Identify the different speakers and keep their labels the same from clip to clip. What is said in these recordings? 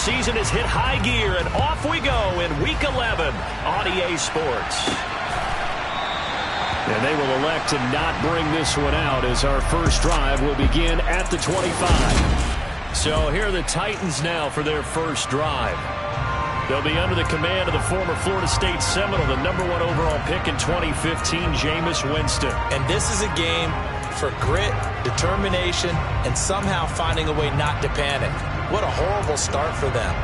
Speaker 1: season has hit high gear, and off we go in Week 11 on EA Sports. And they will elect to not bring this one out as our first drive will begin at the 25. So here are the Titans now for their first drive. They'll be under the command of the former Florida State Seminole, the #1 overall pick in 2015, Jameis Winston.
Speaker 2: And this is a game for grit, determination, and somehow finding a way not to panic. What a horrible start for them.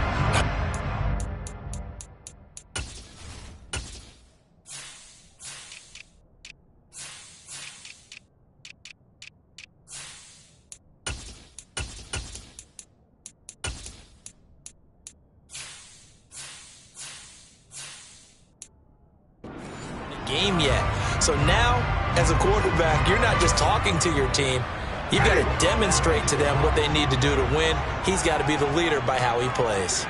Speaker 2: Game yet. So now, as a quarterback, you're not just talking to your team. You've got to demonstrate to them what they need to do to win. He's got to be the leader by how he plays.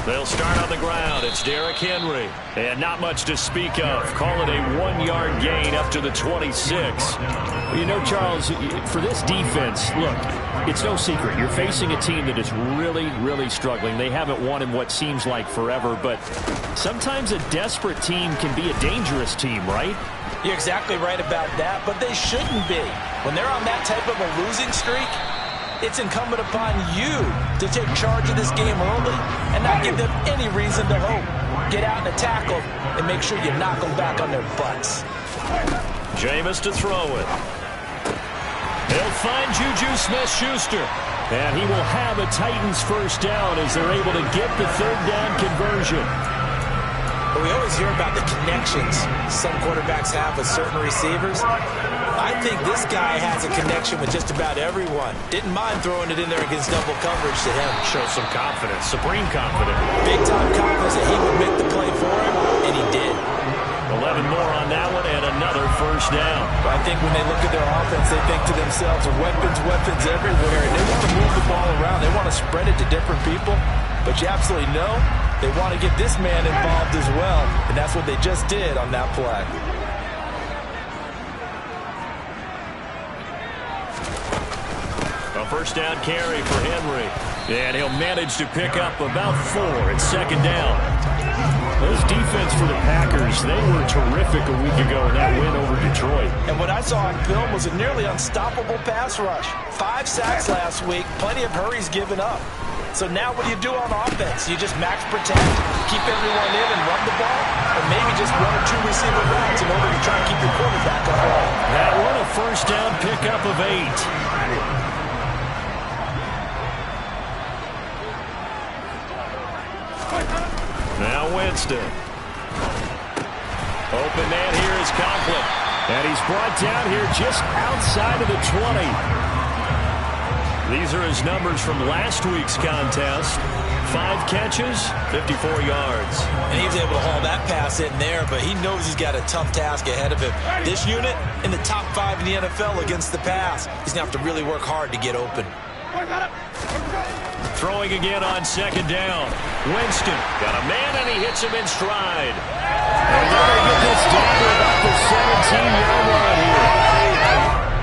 Speaker 1: They'll start on the ground. It's Derrick Henry. And not much to speak of. Call it a 1-yard gain up to the 26.
Speaker 3: Well, you know, Charles, for this defense, look, it's no secret. You're facing a team that is really, really struggling. They haven't won in what seems like forever, but sometimes a desperate team can be a dangerous team, right?
Speaker 2: You're exactly right about that, but they shouldn't be. When they're on that type of a losing streak, it's incumbent upon you to take charge of this game early and not give them any reason to hope. Get out and tackle and make sure you knock them back on their butts.
Speaker 1: Jameis to throw it. He'll find Juju Smith-Schuster. And he will have a Titans first down as they're able to get the third down conversion.
Speaker 2: But we always hear about the connections some quarterbacks have with certain receivers. I think this guy has a connection with just about everyone. Didn't mind throwing it in there against double coverage to him.
Speaker 1: Shows some confidence, supreme confidence.
Speaker 2: Big-time confidence that he would make the play for him, and he did.
Speaker 1: 11 more on that one and another first down.
Speaker 2: I think when they look at their offense, they think to themselves, weapons, weapons everywhere, and they want to move the ball around. They want to spread it to different people, but you absolutely know they want to get this man involved as well, and that's what they just did on that play.
Speaker 1: A first down carry for Henry. And he'll manage to pick up about 4 at second down.
Speaker 3: Those defense for the Packers, they were terrific a week ago in that win over Detroit.
Speaker 2: And what I saw on film was a nearly unstoppable pass rush. 5 sacks last week, plenty of hurries given up. So now what do you do on offense? You just max protect, keep everyone in and run the ball, or maybe just 1 or 2 receiver routes in order to try and keep your quarterback upright.
Speaker 1: That one a first down pickup of 8. Now Winston. Open man here is Conklin. And he's brought down here just outside of the 20. These are his numbers from last week's contest. 5 catches, 54 yards.
Speaker 2: And he was able to haul that pass in there, but he knows he's got a tough task ahead of him. This unit in the top 5 in the NFL against the pass. He's going to have to really work hard to get open.
Speaker 1: Throwing again on second down. Winston got a man, and he hits him in stride. And they're going to get this down to about the 17-yard line here.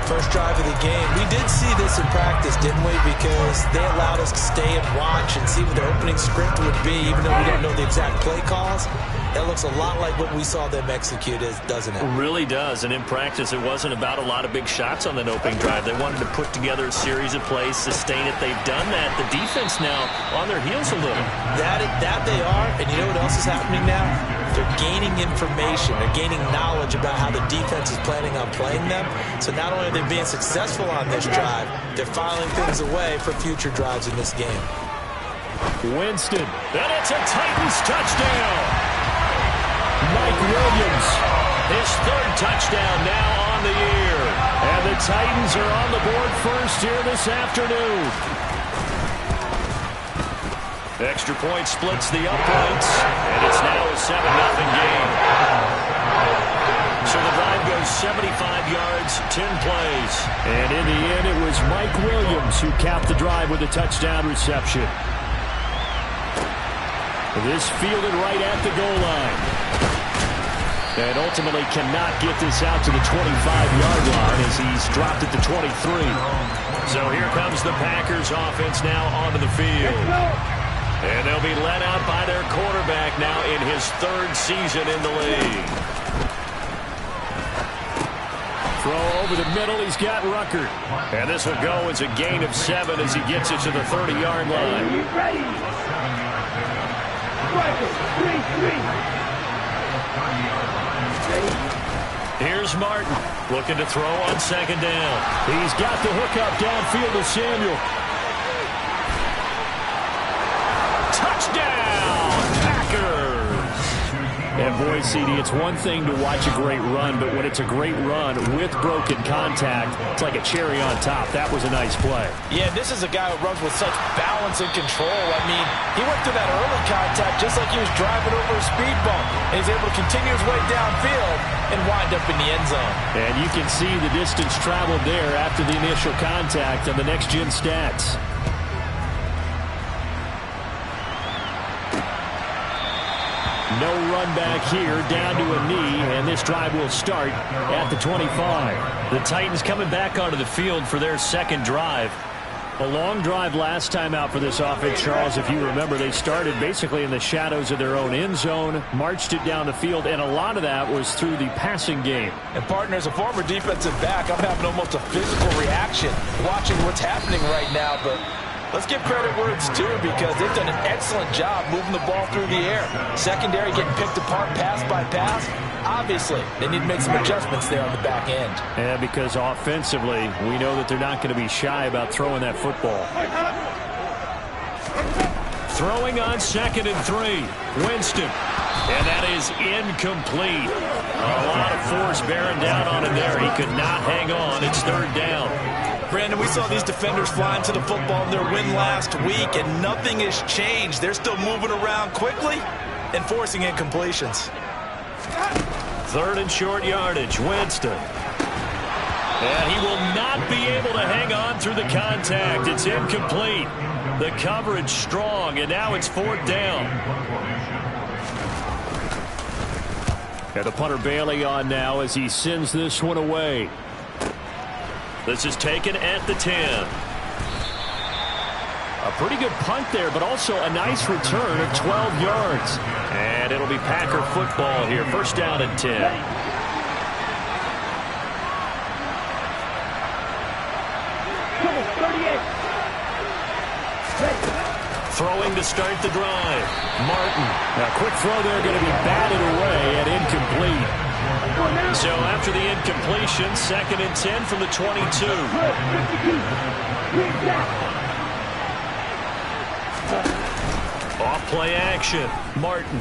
Speaker 2: First drive of the game. We did see this in practice, didn't we? Because they allowed us to stay and watch and see what their opening script would be, even though we don't know the exact play calls. That looks a lot like what we saw them execute, doesn't it?
Speaker 1: It really does. And in practice, it wasn't about a lot of big shots on that opening drive. They wanted to put together a series of plays, sustain it. They've done that. The defense now on their heels a little.
Speaker 2: That they are. And you know what else is happening now? They're gaining information. They're gaining knowledge about how the defense is planning on playing them. So not only are they being successful on this drive, they're filing things away for future drives in this game.
Speaker 1: Winston. And it's a Titans touchdown.
Speaker 3: Mike Williams.
Speaker 1: His 3rd touchdown now on the year. And the Titans are on the board first here this afternoon. Extra point splits the uprights, and it's now a 7-0 game. So the drive goes 75 yards, 10 plays.
Speaker 3: And in the end, it was Mike Williams who capped the drive with a touchdown reception. This fielded right at the goal line. And ultimately cannot get this out to the 25-yard line as he's dropped at the 23.
Speaker 1: So here comes the Packers offense now onto the field. And they'll be led out by their quarterback now in his third season in the league.
Speaker 3: Throw over the middle. He's got Ruckert.
Speaker 1: And this will go as a gain of 7 as he gets it to the 30-yard line. Here's Martin looking to throw on second down.
Speaker 3: He's got the hookup downfield to Samuel.
Speaker 1: Touchdown, Packers!
Speaker 3: And boy, CD, it's one thing to watch a great run, but when it's a great run with broken contact, it's like a cherry on top. That was a nice play.
Speaker 2: Yeah, this is a guy who runs with such balance and control. I mean, he went through that early contact just like he was driving over a speed bump. And he's able to continue his way downfield and wind up in the end zone.
Speaker 3: And you can see the distance traveled there after the initial contact on the next-gen stats. No run back here, down to a knee, and this drive will start at the 25.
Speaker 1: The Titans coming back onto the field for their second drive.
Speaker 3: A long drive last time out for this offense, Charles. If you remember, they started basically in the shadows of their own end zone, marched it down the field, and a lot of that was through the passing game.
Speaker 2: And, partner, as a former defensive back, I'm having almost a physical reaction watching what's happening right now, but let's give credit where it's due because they've done an excellent job moving the ball through the air. Secondary getting picked apart pass by pass. Obviously, they need to make some adjustments there on the back end.
Speaker 3: Yeah, because offensively, we know that they're not going to be shy about throwing that football.
Speaker 1: Throwing on 2nd and 3. Winston. And that is incomplete. A lot of force bearing down on him there. He could not hang on. It's 3rd down.
Speaker 2: Brandon, we saw these defenders flying to the football in their win last week, and nothing has changed. They're still moving around quickly and forcing incompletions.
Speaker 1: 3rd and short yardage. Winston. And he will not be able to hang on through the contact. It's incomplete. The coverage strong, and now it's 4th down.
Speaker 3: And the punter Bailey on now as he sends this one away.
Speaker 1: This is taken at the 10.
Speaker 3: A pretty good punt there, but also a nice return of 12 yards.
Speaker 1: And it'll be Packer football here. 1st down and 10. Throwing to start the drive. Martin.
Speaker 3: A quick throw there, going to be batted away and incomplete.
Speaker 1: So after the incompletion, 2nd and 10 from the 22. Off play action. Martin.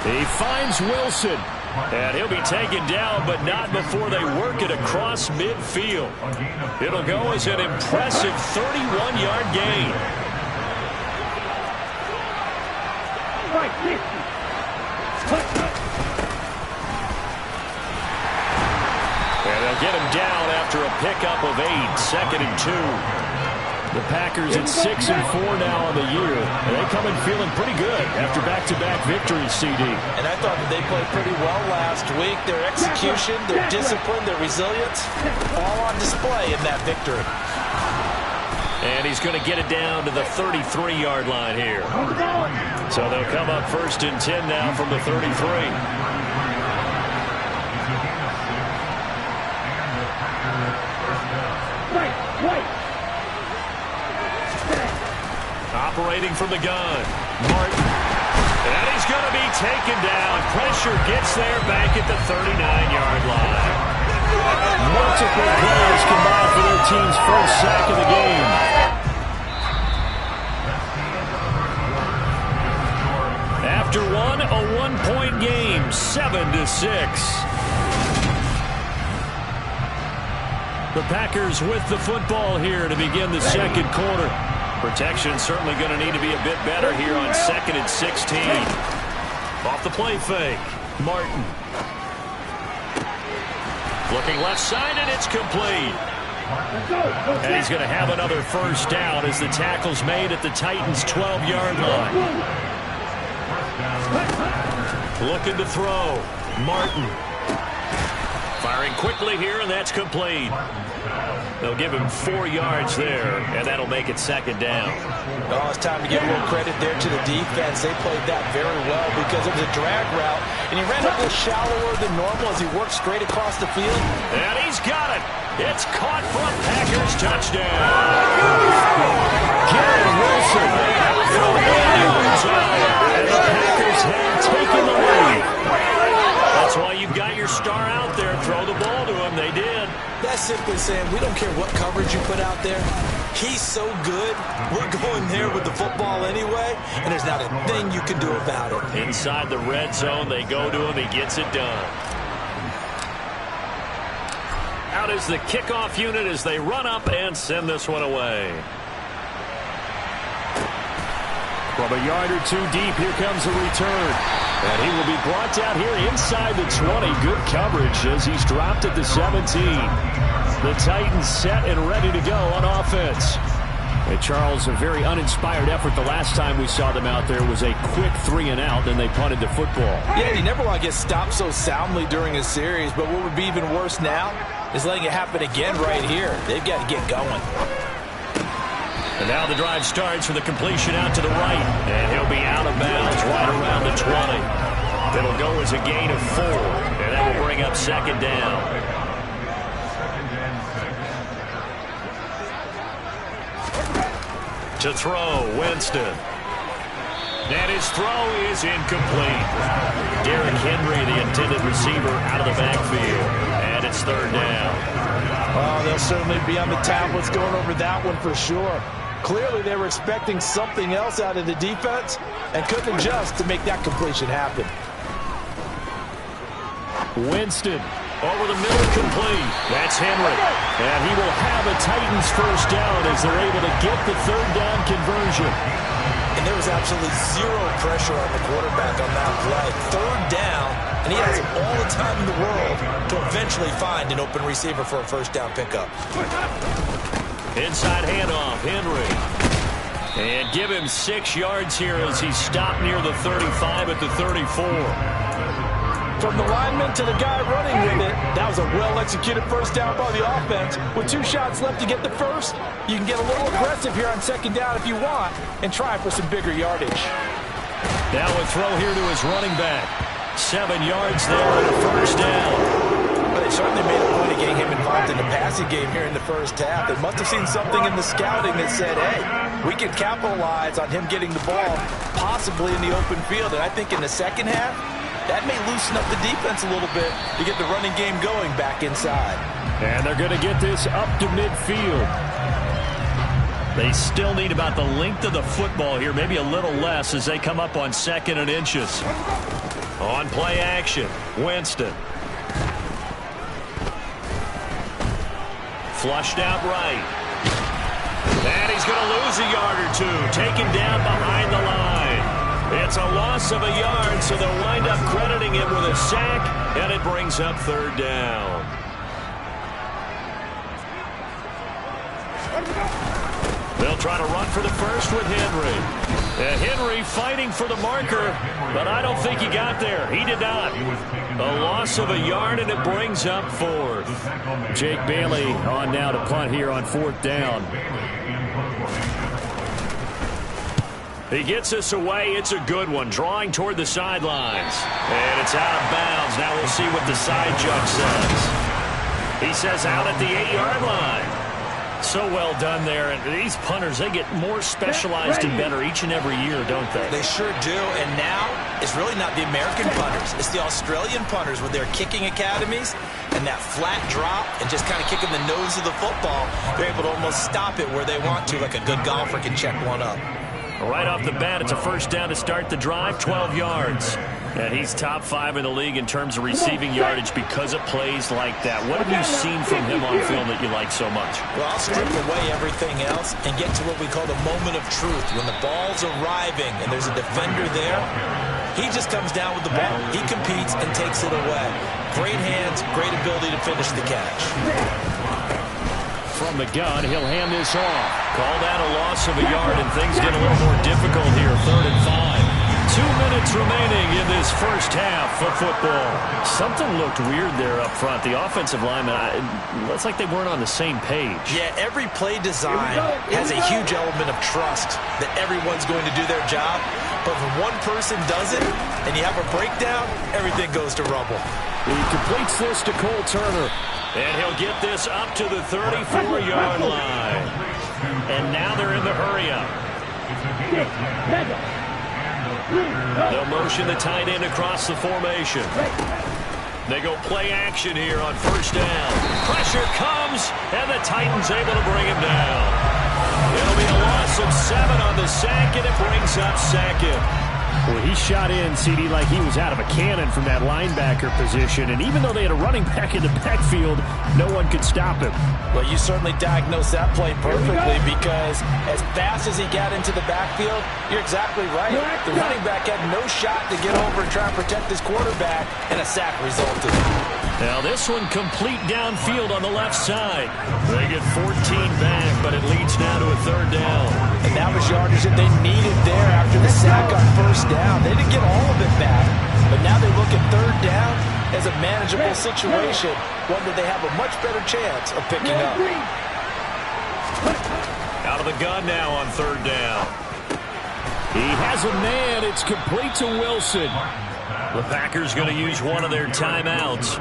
Speaker 3: He finds Wilson.
Speaker 1: And he'll be taken down, but not before they work it across midfield. It'll go as an impressive 31-yard gain. And they'll get him down after a pickup of 8. 2nd and 2.
Speaker 3: The Packers at 6 and 4 now on the year. And they come in feeling pretty good after back-to-back victories, CD.
Speaker 2: And I thought that they played pretty well last week. Their execution, their discipline, their resilience, all on display in that victory.
Speaker 1: And he's going to get it down to the 33-yard line here. So they'll come up 1st and 10 now from the 33. Operating from the gun. Martin. And he's going to be taken down. Pressure gets there back at the 39-yard line.
Speaker 3: Multiple players combined for their team's first sack of the game.
Speaker 1: After one, a one-point game, 7-6. The Packers with the football here to begin the second quarter. Protection certainly going to need to be a bit better here on 2nd and 16. Off the play fake. Martin. Looking left side, and it's complete. And he's going to have another 1st down as the tackle's made at the Titans' 12-yard line. Looking to throw. Martin. Firing quickly here, and that's complete. They'll give him 4 yards there, and that'll make it second down.
Speaker 2: Oh, it's time to give a little credit there to the defense. They played that very well because it was a drag route, and he ran a little shallower than normal as he worked straight across the field.
Speaker 1: And he's got it. It's caught for a Packers touchdown. Garrett Wilson from the and the Packers have taken the lead. That's why you've got your star out there. Throw the ball to him. They did.
Speaker 2: That's simply saying we don't care what coverage you put out there. He's so good. We're going there with the football anyway, and there's not a thing you can do about it.
Speaker 1: Inside the red zone, they go to him. He gets it done. Out is the kickoff unit as they run up and send this one away. From a yard or two deep, here comes a return. And he will be brought down here inside the 20. Good coverage as he's dropped at the 17. The Titans set and ready to go on offense. And Charles, a very uninspired effort the last time we saw them out there was a quick 3 and out, then they punted the football.
Speaker 2: Yeah, you never want to get stopped so soundly during a series, but what would be even worse now is letting it happen again right here. They've got to get going.
Speaker 1: And now the drive starts for the completion out to the right. And he'll be out of bounds right around the 20. It'll go as a gain of 4. And that will bring up second down. To throw, Winston. And his throw is incomplete. Derrick Henry, the intended receiver, out of the backfield. And it's third down.
Speaker 2: Oh, they'll certainly be on the tablets going over that one for sure. Clearly, they were expecting something else out of the defense and couldn't adjust to make that completion happen.
Speaker 1: Winston over the middle, complete. That's Henry. And he will have a Titans first down as they're able to get the third down conversion.
Speaker 2: And there was absolutely zero pressure on the quarterback on that play. Third down, and he has all the time in the world to eventually find an open receiver for a first down pickup.
Speaker 1: Inside handoff, Henry. And give him 6 yards here as he's stopped near the 35 at the 34.
Speaker 2: From the lineman to the guy running with it, that was a well-executed first down by the offense. With 2 shots left to get the first, you can get a little aggressive here on second down if you want and try for some bigger yardage.
Speaker 1: Now a throw here to his running back. 7 yards there and a first down.
Speaker 2: But they certainly made a point of getting him involved in the passing game here in the first half. They must have seen something in the scouting that said, hey, we can capitalize on him getting the ball possibly in the open field. And I think in the second half, that may loosen up the defense a little bit to get the running game going back inside.
Speaker 1: And they're going to get this up to midfield. They still need about the length of the football here, maybe a little less as they come up on 2nd and inches. On play action, Winston. Flushed out right. And he's going to lose a yard or 2. Taken down behind the line. It's a loss of a yard, so they'll wind up crediting him with a sack, and it brings up third down. They'll try to run for the first with Henry. And Henry fighting for the marker, but I don't think he got there. He did not. A loss of a yard, and it brings up 4th. Jake Bailey on now to punt here on 4th down. He gets us away. It's a good one. Drawing toward the sidelines. And it's out of bounds. Now we'll see what the side judge says. He says out at the 8-yard line. So well done there. And these punters, they get more specialized and better each and every year, don't they?
Speaker 2: They sure do. And now it's really not the American punters. It's the Australian punters with their kicking academies and that flat drop and just kind of kicking the nose of the football. They're able to almost stop it where they want to, like a good golfer can check one up.
Speaker 1: Right off the bat, it's a first down to start the drive, 12 yards. And he's top 5 in the league in terms of receiving yardage because of plays like that. What have you seen from him on film that you like so much?
Speaker 2: Well, I'll strip away everything else and get to what we call the moment of truth. When the ball's arriving and there's a defender there, he just comes down with the ball. He competes and takes it away. Great hands, great ability to finish the catch.
Speaker 1: From the gun, he'll hand this off. Call that a loss of a yard, and things get a little more difficult here. 3rd and 5. 2 minutes minutes remaining in this first half of football.
Speaker 3: Something looked weird there up front. The offensive linemen, it's like they weren't on the same page.
Speaker 2: Yeah, every play design has a huge element of trust that everyone's going to do their job. But when one person does it and you have a breakdown, everything goes to rubble.
Speaker 3: He completes this to Cole Turner.
Speaker 1: And he'll get this up to the 34-yard line. And now they're in the hurry-up. They'll motion the tight end across the formation. They go play action here on first down. Pressure comes, and the Titans able to bring him down. It'll be a loss of 7 on the sack, and it brings up second.
Speaker 3: Well, he shot in, CD, like he was out of a cannon from that linebacker position. And even though they had a running back in the backfield, no one could stop him.
Speaker 2: Well, you certainly diagnosed that play perfectly because as fast as he got into the backfield, you're exactly right. The running back had no shot to get over and try and protect his quarterback, and a sack resulted.
Speaker 1: Now this one complete downfield on the left side. They get 14 back, but it leads now to a third down.
Speaker 2: And that was yardage that they needed there after the sack on first down. They didn't get all of it back, but now they look at third down as a manageable situation, one that they have a much better chance of picking up.
Speaker 1: Out of the gun now on third down.
Speaker 3: He has a man. It's complete to Wilson.
Speaker 1: The Packers going to use one of their timeouts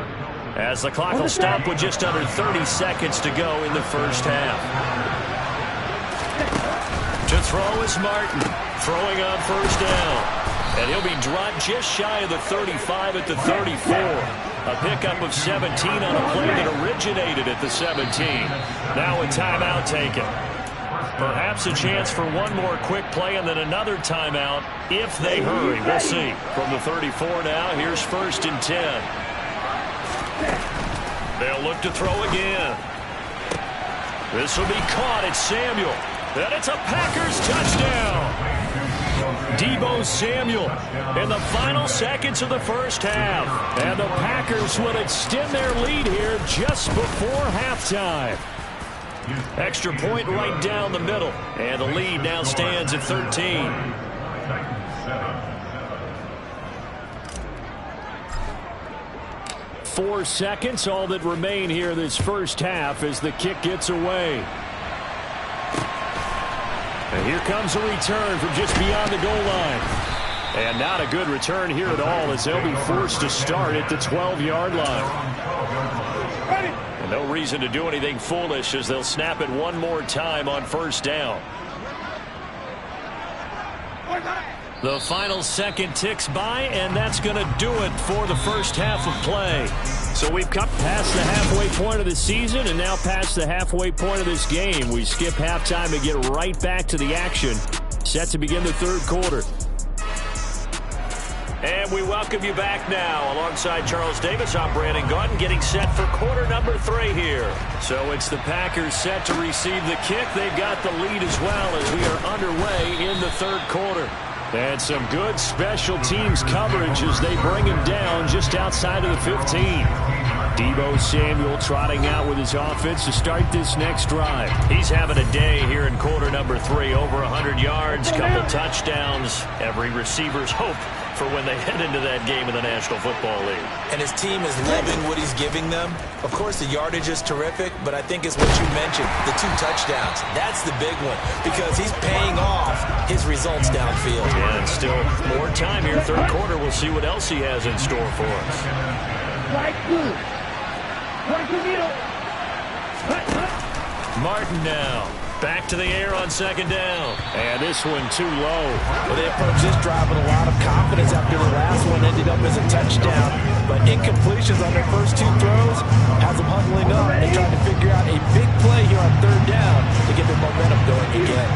Speaker 1: as the clock will stop with just under 30 seconds to go in the first half. To throw is Martin, throwing on first down. And he'll be dropped just shy of the 35 at the 34. A pickup of 17 on a play that originated at the 17. Now a timeout taken. Perhaps a chance for one more quick play and then another timeout if they hurry. We'll see. From the 34 now, here's 1st and 10. They'll look to throw again. This will be caught. It's Samuel. And it's a Packers touchdown. Deebo Samuel in the final seconds of the first half. And the Packers will extend their lead here just before halftime. Extra point right down the middle. And the lead now stands at 13.
Speaker 3: Four seconds, all that remain here this first half as the kick gets away. And here comes a return from just beyond the goal line. And not a good return here at all as they'll be forced to start at the 12-yard line. And no reason to do anything foolish as they'll snap it one more time on first down.
Speaker 1: The final second ticks by, and that's going to do it for the first half of play.
Speaker 3: So we've come past the halfway point of the season and now past the halfway point of this game. We skip halftime to get right back to the action. Set to begin the third quarter.
Speaker 1: And we welcome you back now. Alongside Charles Davis, I'm Brandon Gaudin, getting set for quarter number 3 here. So it's the Packers set to receive the kick. They've got the lead as well as we are underway in the third quarter. And some good special teams coverage as they bring him down just outside of the 15. Deebo Samuel trotting out with his offense to start this next drive. He's having a day here in quarter number 3. Over 100 yards, couple touchdowns. Every receiver's hope for when they head into that game in the National Football League.
Speaker 2: And his team is loving what he's giving them. Of course, the yardage is terrific, but I think it's what you mentioned, the 2 touchdowns. That's the big one because he's paying off his results downfield.
Speaker 1: Yeah, and still more time here, third quarter. We'll see what else he has in store for us. Martin now. Back to the air on second down.
Speaker 3: And this one too low.
Speaker 2: Well, they approached this drive with a lot of confidence after the last one ended up as a touchdown. But incompletions on their first 2 throws has them huddling up and trying to figure out a big play here on third down to get their momentum going again.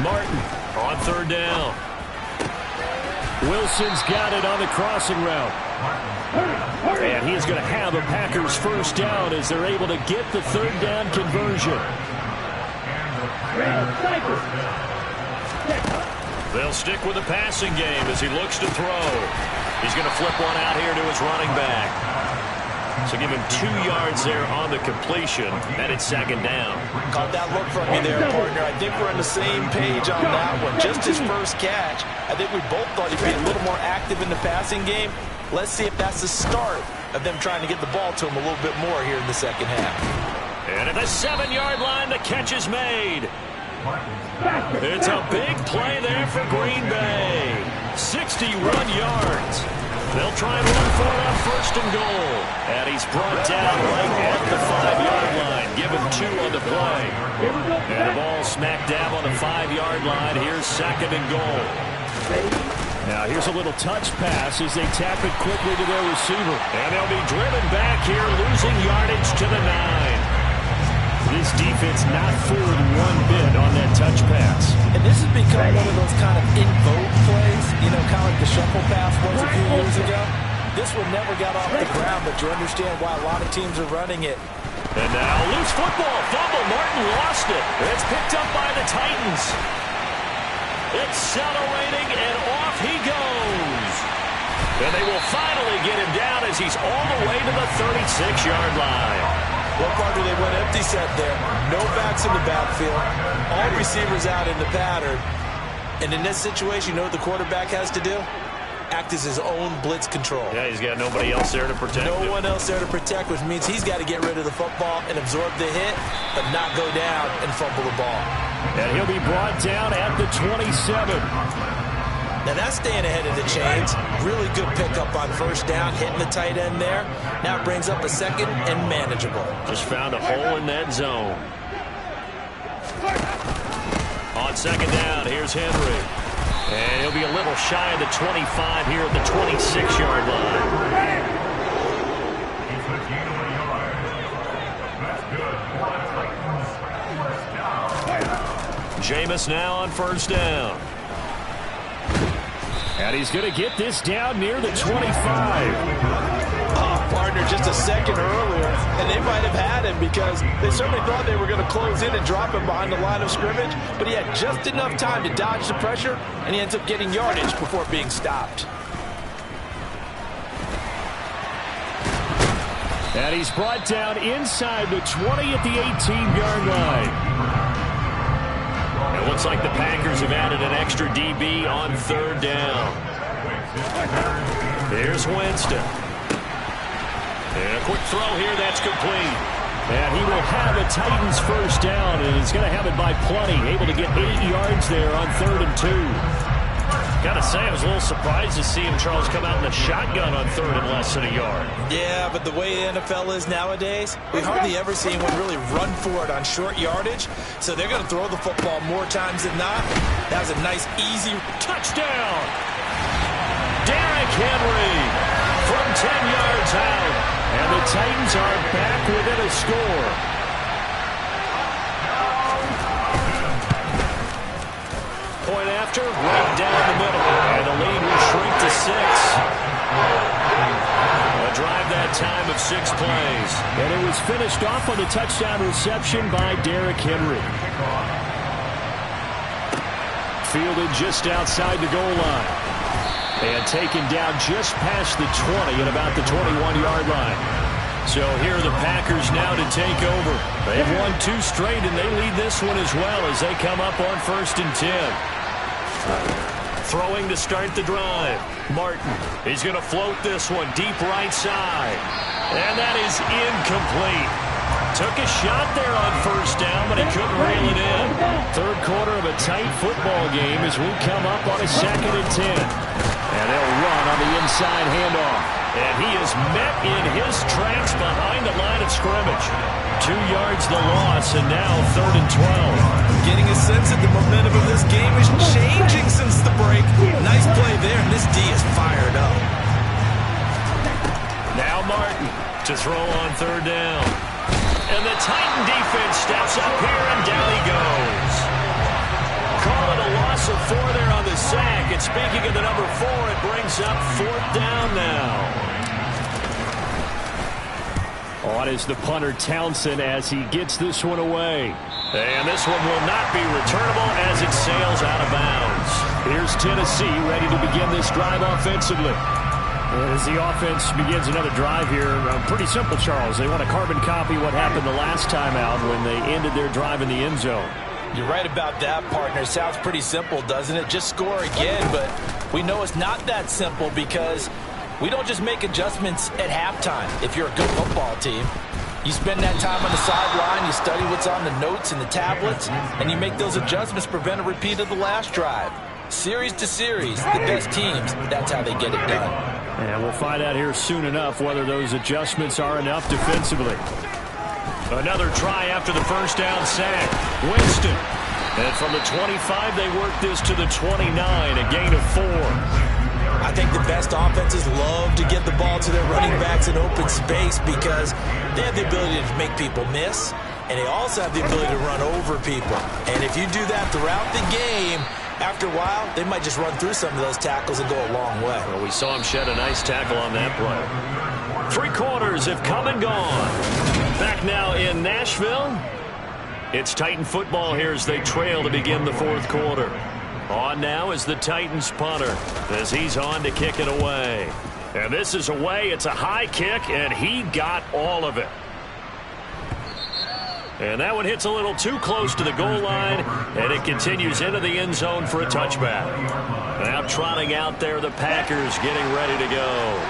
Speaker 1: Martin on third down.
Speaker 3: Wilson's got it on the crossing route. And he's going to have a Packers first down as they're able to get the third down conversion.
Speaker 1: They'll stick with the passing game as he looks to throw. He's going to flip one out here to his running back. So give him 2 yards there on the completion, and it's second down.
Speaker 2: Caught that look from you there, partner. I think we're on the same page on that one. Just his first catch. I think we both thought he'd be a little more active in the passing game. Let's see if that's the start of them trying to get the ball to him a little bit more here in the second half.
Speaker 1: And at the 7-yard line, the catch is made. It's a big play there for Green Bay. 61 yards. They'll try and run for it on first and goal. And he's brought down right at the 5-yard line. Give him 2 on the play. And the ball smack dab on the 5-yard line. Here's second and goal. Now here's a little touch pass as they tap it quickly to their receiver. And they'll be driven back here, losing yardage to the 9. This defense not fooled one bit on that touch pass.
Speaker 2: And this has become one of those kind of in vogue plays, you know, kind of like the shuffle pass was a few years ago. This one never got off the ground, but you understand why a lot of teams are running it.
Speaker 1: And now loose football, fumble. Martin lost it. It's picked up by the Titans. Accelerating, and off he goes. And they will finally get him down as he's all the way to the 36-yard line.
Speaker 2: Well, partner, they went empty set there. No backs in the backfield. All receivers out in the pattern. And in this situation, you know what the quarterback has to do? Act as his own blitz control.
Speaker 1: Yeah, he's got nobody else there to protect him.
Speaker 2: No one else there to protect, which means he's got to get rid of the football and absorb the hit, but not go down and fumble the ball.
Speaker 1: And he'll be brought down at the 27.
Speaker 2: Now that's staying ahead of the chains. Really good pickup on first down, hitting the tight end there. Now it brings up a second and manageable.
Speaker 1: Just found a hole in that zone. On second down, here's Henry. And he'll be a little shy of the 25 here at the 26-yard line. Jameis now on first down. And he's going to get this down near the 25.
Speaker 2: Partner, just a second earlier, and they might have had him because they certainly thought they were going to close in and drop him behind the line of scrimmage, but he had just enough time to dodge the pressure, and he ends up getting yardage before being stopped.
Speaker 1: And he's brought down inside the 20 at the 18-yard line. It looks like the Packers have added an extra DB on third down. Here's Winston. And a quick throw here, that's complete. And he will have a Titans first down, and he's going to have it by plenty. Able to get 8 yards there on 3rd and 2. Got to say, I was a little surprised to see him, Charles, come out in the shotgun on 3rd and less than a yard.
Speaker 2: Yeah, but the way the NFL is nowadays, we hardly ever see anyone really run for it on short yardage. So they're going to throw the football more times than not. That was a nice, easy touchdown.
Speaker 1: Derrick Henry from 10 yards out. And the Titans are back within a score. Point after, right down the middle. And the lead will shrink to 6. A drive that time of 6 plays. And it was finished off on the touchdown reception by Derrick Henry. Fielded just outside the goal line. And taken down just past the 20 at about the 21-yard line. So here are the Packers now to take over. They've won 2 straight, and they lead this one as well as they come up on 1st and 10. Throwing to start the drive. Martin, he's going to float this one deep right side. And that is incomplete. Took a shot there on first down, but he couldn't reel it in. 3rd quarter of a tight football game as we come up on a 2nd and 10. And they'll run on the inside handoff. And he is met in his tracks behind the line of scrimmage. 2 yards the loss, and now 3rd and 12.
Speaker 2: Getting a sense that the momentum of this game is changing since the break. Nice play there, and this D is fired up.
Speaker 1: Now Martin to throw on 3rd down. And the Titan defense steps up here, and down he goes. Call it a loss of 4 there on the sack. And speaking of the number 4, it brings up 4th down now. On is the punter Townsend as he gets this one away. And this one will not be returnable as it sails out of bounds. Here's Tennessee ready to begin this drive offensively.
Speaker 3: As the offense begins another drive here, pretty simple, Charles. They want to carbon copy what happened the last time out when they ended their drive in the end zone.
Speaker 2: You're right about that, partner. Sounds pretty simple, doesn't it? Just score again, but we know it's not that simple because we don't just make adjustments at halftime if you're a good football team. You spend that time on the sideline, you study what's on the notes and the tablets, and you make those adjustments to prevent a repeat of the last drive. Series to series, the best teams, that's how they get it done.
Speaker 3: And we'll find out here soon enough whether those adjustments are enough defensively. Another try after the first down sack. Winston. And from the 25, they work this to the 29, a gain of 4.
Speaker 2: I think the best offenses love to get the ball to their running backs in open space because they have the ability to make people miss, and they also have the ability to run over people. And if you do that throughout the game, after a while, they might just run through some of those tackles and go a long way.
Speaker 1: Well, we saw him shed a nice tackle on that play. 3 quarters have come and gone. Back now in Nashville. It's Titan football here as they trail to begin the 4th quarter. On now is the Titans punter as he's on to kick it away. And this is away. It's a high kick, and he got all of it. And that one hits a little too close to the goal line, and it continues into the end zone for a touchback. Now trotting out there, the Packers getting ready to go.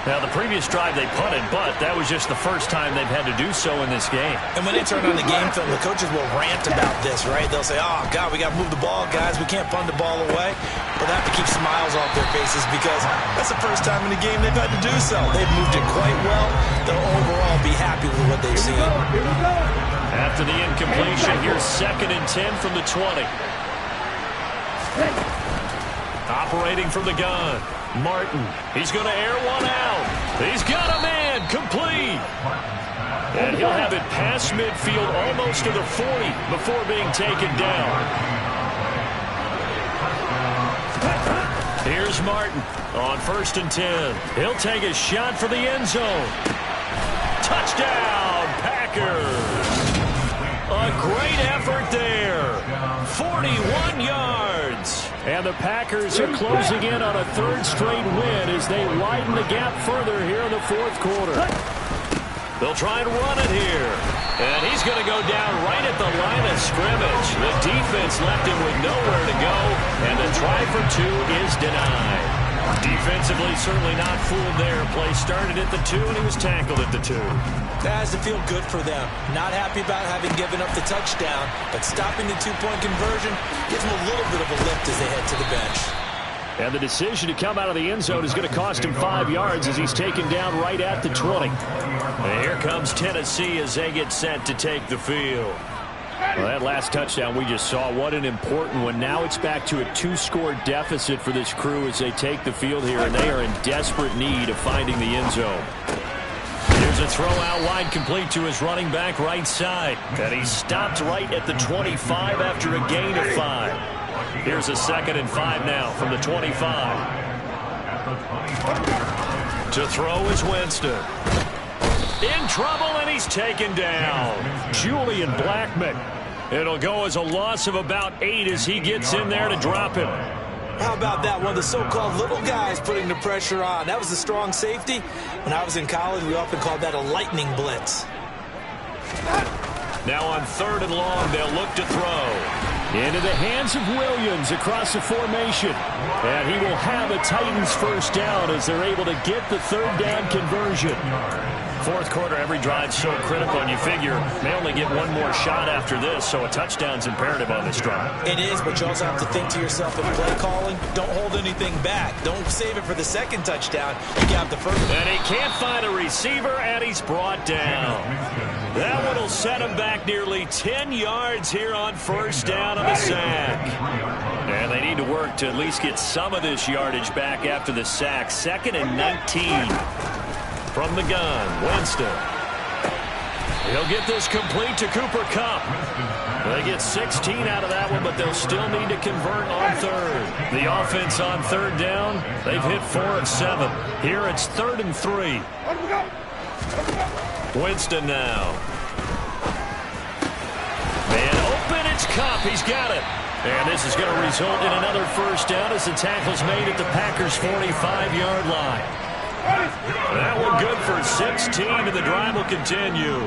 Speaker 1: Now, the previous drive they punted, but that was just the first time they've had to do so in this game.
Speaker 2: And when they turn on the game film, the coaches will rant about this, right? They'll say, oh, God, we got to move the ball, guys. We can't punt the ball away. But they have to keep smiles off their faces because that's the first time in the game they've had to do so. They've moved it quite well. They'll overall be happy with what they've seen.
Speaker 1: After the incompletion, here's 2nd and 10 from the 20. Operating from the gun. Martin, he's going to air one out. He's got a man, complete. And he'll have it past midfield almost to the 40 before being taken down. Here's Martin on 1st and 10. He'll take a shot for the end zone. Touchdown, Packers. A great effort there. 41 yards. And the Packers are closing in on a 3rd straight win as they widen the gap further here in the 4th quarter. They'll try and run it here. And he's going to go down right at the line of scrimmage. The defense left him with nowhere to go, and the try for 2 is denied. Defensively, certainly not fooled there. Play started at the 2, and he was tackled at the 2.
Speaker 2: That has to feel good for them. Not happy about having given up the touchdown, but stopping the 2-point conversion gives them a little bit of a lift as they head to the bench.
Speaker 3: And the decision to come out of the end zone is going to cost him 5 yards as he's taken down right at the 20.
Speaker 1: And here comes Tennessee as they get set to take the field.
Speaker 3: Well, that last touchdown we just saw, what an important one. Now it's back to a 2-score deficit for this crew as they take the field here, and they are in desperate need of finding the end zone.
Speaker 1: There's a throw out wide complete to his running back right side. And he stopped right at the 25 after a gain of 5. Here's a 2nd and 5 now from the 25. To throw is Winston. In trouble, and he's taken down. Julian Blackmon. It'll go as a loss of about 8 as he gets in there to drop him.
Speaker 2: How about that? One of the so-called little guys putting the pressure on. That was a strong safety. When I was in college, we often called that a lightning blitz.
Speaker 1: Now on 3rd and long, they'll look to throw.
Speaker 3: Into the hands of Williams across the formation. And he will have a Titans first down as they're able to get the 3rd down conversion.
Speaker 1: 4th quarter, every drive so critical, and you figure they only get one more shot after this, so a touchdown's imperative on this drive.
Speaker 2: It is, but you also have to think to yourself in play calling, don't hold anything back. Don't save it for the 2nd touchdown. You got the 1st.
Speaker 1: And he can't find a receiver, and he's brought down. That one will set him back nearly 10 yards here on 1st down on the sack. And they need to work to at least get some of this yardage back after the sack. 2nd and 19. From the gun, Winston. He'll get this complete to Cooper Kupp. They get 16 out of that one, but they'll still need to convert on 3rd. The offense on 3rd down, they've hit 4 of 7. Here it's 3rd and 3. Winston now. Man open, it's Kupp. He's got it. And this is going to result in another first down as the tackle's made at the Packers' 45-yard line. That one good for 16, and the drive will continue.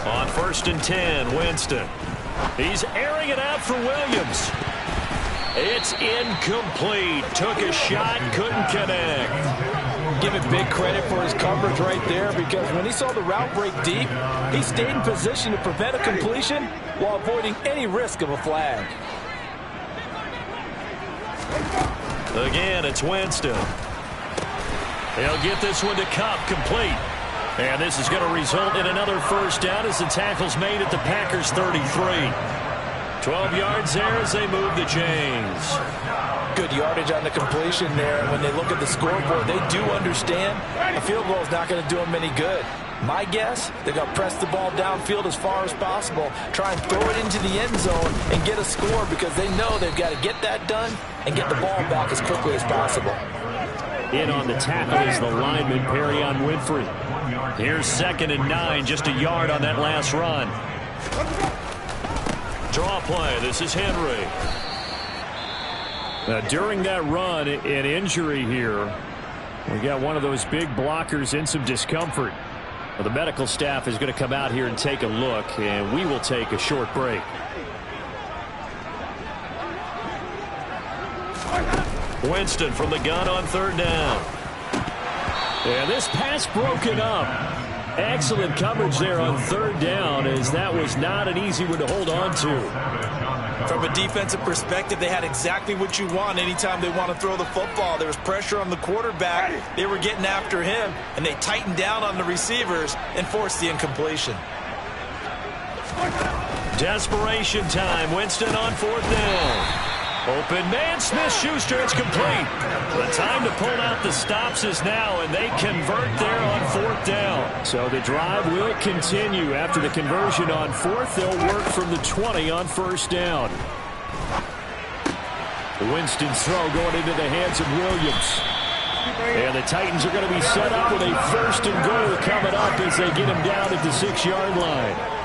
Speaker 1: On 1st and 10, Winston. He's airing it out for Williams. It's incomplete. Took a shot, couldn't connect.
Speaker 2: Give it big credit for his coverage right there, because when he saw the route break deep, he stayed in position to prevent a completion while avoiding any risk of a flag.
Speaker 1: Again, it's Winston. He'll get this one to Cup, complete. And this is going to result in another first down as the tackle's made at the Packers' 33. 12 yards there as they move the chains.
Speaker 2: Good yardage on the completion there. And when they look at the scoreboard, they do understand a field goal is not going to do them any good. My guess, they're going to press the ball downfield as far as possible, try and throw it into the end zone and get a score, because they know they've got to get that done and get the ball back as quickly as possible.
Speaker 1: In on the tackle is the lineman, Perrion Winfrey. Here's 2nd and 9, just a yard on that last run. Draw play, this is Henry. During that run, an injury here. We got one of those big blockers in some discomfort. Well, the medical staff is going to come out here and take a look, and we will take a short break. Winston from the gun on 3rd down. Yeah, this pass broken up. Excellent coverage there on 3rd down, as that was not an easy one to hold on to.
Speaker 2: From a defensive perspective, they had exactly what you want anytime they want to throw the football. There was pressure on the quarterback. They were getting after him, and they tightened down on the receivers and forced the incompletion.
Speaker 1: Desperation time. Winston on 4th down. Open man, Smith-Schuster, it's complete. The time to pull out the stops is now, and they convert there on 4th down. So the drive will continue. After the conversion on 4th, they'll work from the 20 on 1st down. Winston's throw going into the hands of Williams. And the Titans are going to be set up with a 1st and goal coming up as they get him down at the 6-yard line.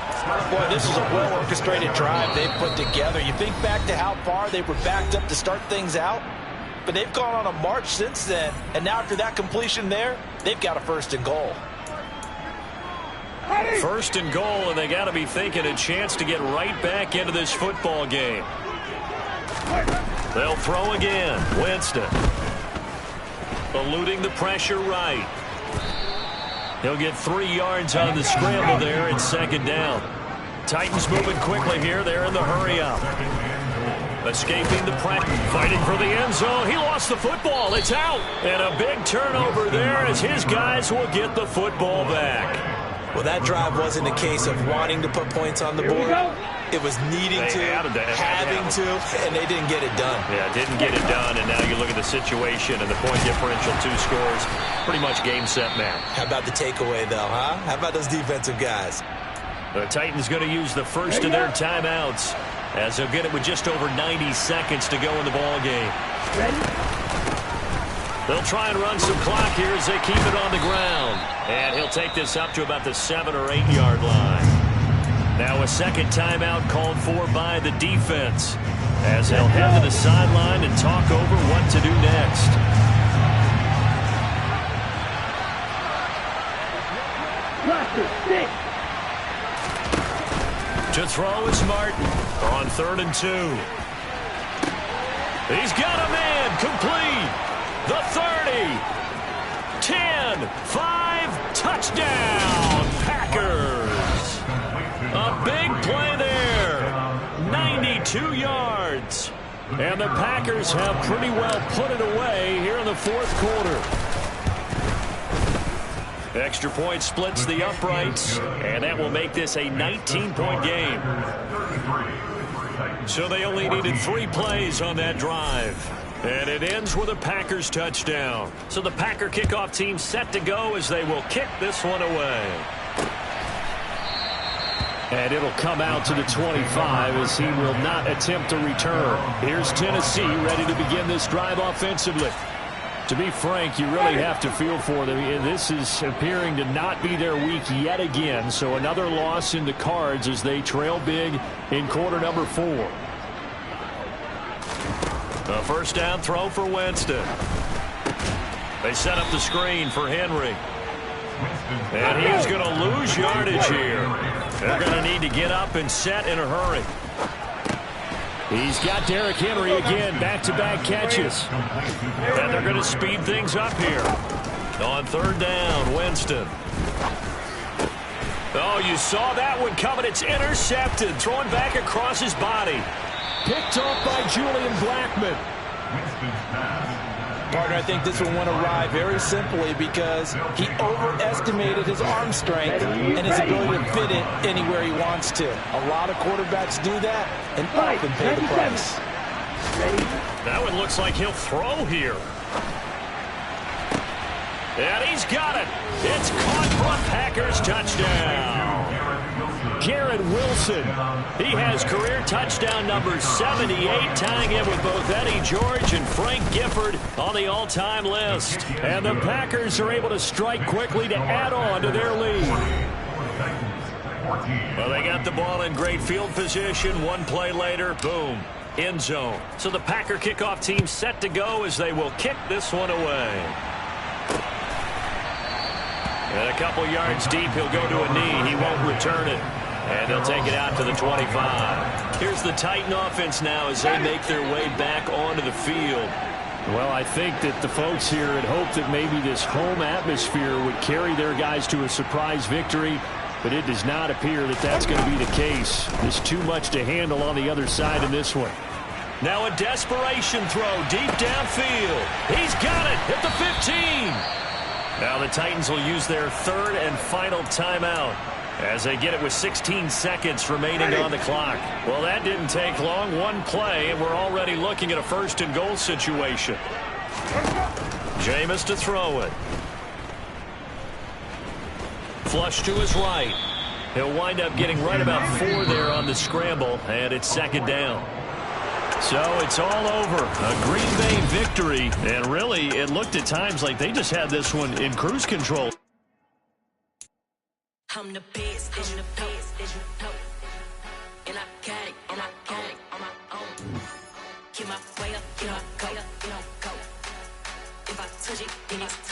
Speaker 2: Boy, this is a well-orchestrated drive they've put together. You think back to how far they were backed up to start things out, but they've gone on a march since then, and now after that completion there, they've got a 1st and goal.
Speaker 1: 1st and goal, and they got to be thinking a chance to get right back into this football game. They'll throw again. Winston eluding the pressure right. He'll get 3 yards on the scramble there. It's 2nd down. Titans moving quickly here. They're in the hurry-up. Escaping the pressure. Fighting for the end zone. He lost the football. It's out. And a big turnover there as his guys will get the football back.
Speaker 2: Well, that drive wasn't a case of wanting to put points on the board. It was needing to, having to, and they didn't get it done.
Speaker 1: Yeah, didn't get it done, and now you look at the situation and the point differential, 2 scores, pretty much game, set, match.
Speaker 2: How about the takeaway, though, huh? How about those defensive guys?
Speaker 1: The Titans going to use the first of their timeouts as they'll get it with just over 90 seconds to go in the ball game. They'll try and run some clock here as they keep it on the ground. And he'll take this up to about the 7- or 8-yard line. Now a 2nd timeout called for by the defense as they'll head to the sideline and talk over what to do next. To throw is Martin on 3rd and 2. He's got a man, complete. The 30, 10, 5, touchdown, Packers. A big play there, 92 yards. And the Packers have pretty well put it away here in the 4th quarter. Extra point splits the uprights, and that will make this a 19-point game. So they only needed 3 plays on that drive. And it ends with a Packers touchdown. So the Packer kickoff team set to go as they will kick this one away. And it'll come out to the 25 as he will not attempt to return. Here's Tennessee ready to begin this drive offensively. To be frank, you really have to feel for them. This is appearing to not be their week yet again. So another loss in the cards as they trail big in quarter number 4. A first down throw for Winston. They set up the screen for Henry. And he's going to lose yardage here. They're going to need to get up and set in a hurry.
Speaker 3: He's got Derrick Henry again, back-to-back catches.
Speaker 1: And they're going to speed things up here. On third down, Winston. Oh, you saw that one coming. It's intercepted. Throwing back across his body.
Speaker 3: Picked off by Julian Blackmon.
Speaker 2: Partner, I think this one went awry very simply because he overestimated his arm strength and his ability to fit it anywhere he wants to. A lot of quarterbacks do that and often pay the price.
Speaker 1: That one looks like he'll throw here. And he's got it. It's caught for a Packers touchdown.
Speaker 3: Garrett Wilson.
Speaker 1: He has career touchdown number 78, tying him with both Eddie George and Frank Gifford on the all-time list.
Speaker 3: And the Packers are able to strike quickly to add on to their lead.
Speaker 1: Well, they got the ball in great field position. One play later, boom, end zone. So the Packer kickoff team set to go as they will kick this one away. And a couple yards deep, he'll go to a knee. He won't return it. And they'll take it out to the 25. Here's the Titan offense now as they make their way back onto the field.
Speaker 3: Well, I think that the folks here had hoped that maybe this home atmosphere would carry their guys to a surprise victory, but it does not appear that that's going to be the case. There's too much to handle on the other side in this one.
Speaker 1: Now a desperation throw deep downfield. He's got it at the 15. Now the Titans will use their third and final timeout as they get it with 16 seconds remaining on the clock. Well, that didn't take long. One play, and we're already looking at a first and goal situation. Jameis to throw it. Flush to his right. He'll wind up getting right about 4 there on the scramble, and it's second down. So it's all over. A Green Bay victory, and really it looked at times like they just had this one in cruise control.
Speaker 4: I'm the best, as you know, and I got it on my own. Get my way up, get my go, if I touch it, then it's